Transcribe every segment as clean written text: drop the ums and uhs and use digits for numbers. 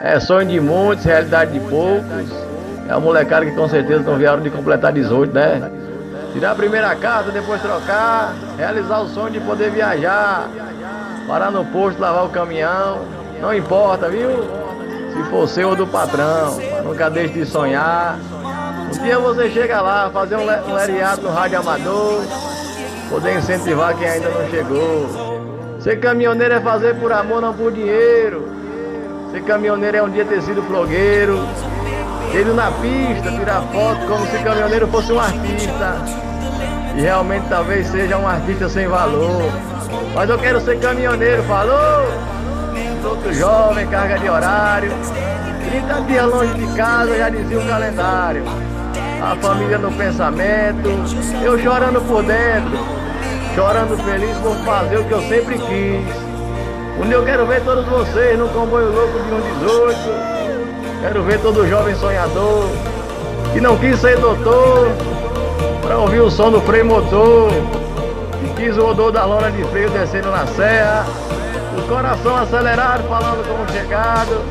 É sonho de muitos, realidade de poucos. É uma molecada que com certeza não vieram de completar 18, né? Tirar a primeira carta, depois trocar, realizar o sonho de poder viajar, parar no posto, lavar o caminhão, não importa, viu? Se for seu ou do patrão, nunca deixe de sonhar. Um dia você chega lá, fazer um leriado no rádio amador, poder incentivar quem ainda não chegou. Ser caminhoneiro é fazer por amor, não por dinheiro. Ser caminhoneiro é um dia ter sido flogueiro, ter ido na pista, tirar foto como se caminhoneiro fosse um artista. E realmente talvez seja um artista sem valor. Mas eu quero ser caminhoneiro, falou? Outro jovem, carga de horário, 30 dias longe de casa, já dizia o calendário. A família no pensamento, eu chorando por dentro, chorando feliz por fazer o que eu sempre quis. Um dia eu quero ver todos vocês no comboio louco de 118. Quero ver todo jovem sonhador que não quis ser doutor pra ouvir o som do freio motor, que quis o odor da lona de freio descendo na serra, o coração acelerado falando como chegado,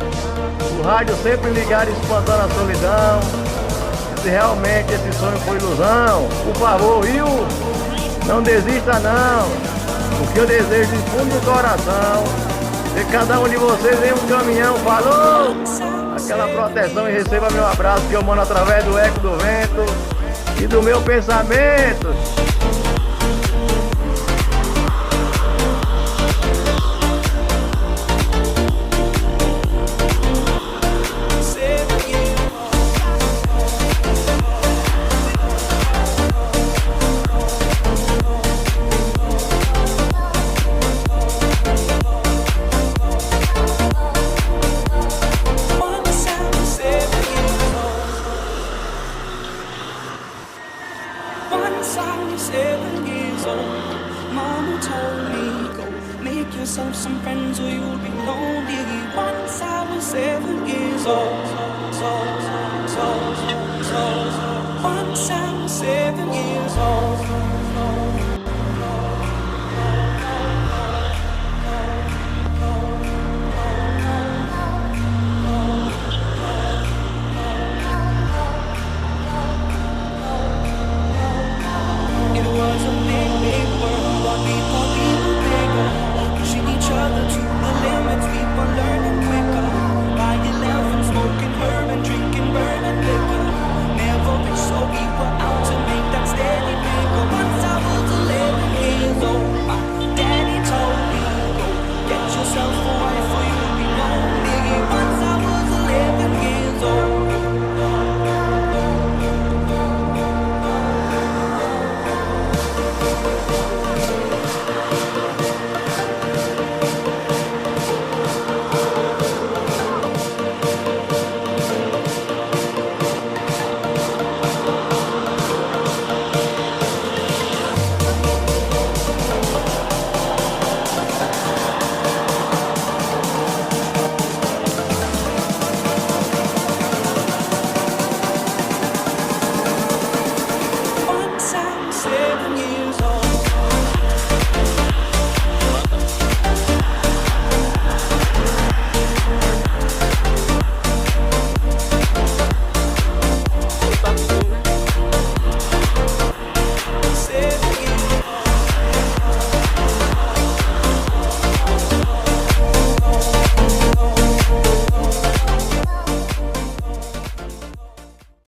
o rádio sempre ligado espantando a solidão. Se realmente esse sonho foi ilusão, por favor, viu? Não desista não, porque eu desejo de fundo do coração ver cada um de vocês em um caminhão, falou? Aquela proteção e receba meu abraço que eu mando através do eco do vento e do meu pensamento. Once I was 7 years old, Mama told me, go make yourself some friends or you'll be lonely. Once I was 7 years old,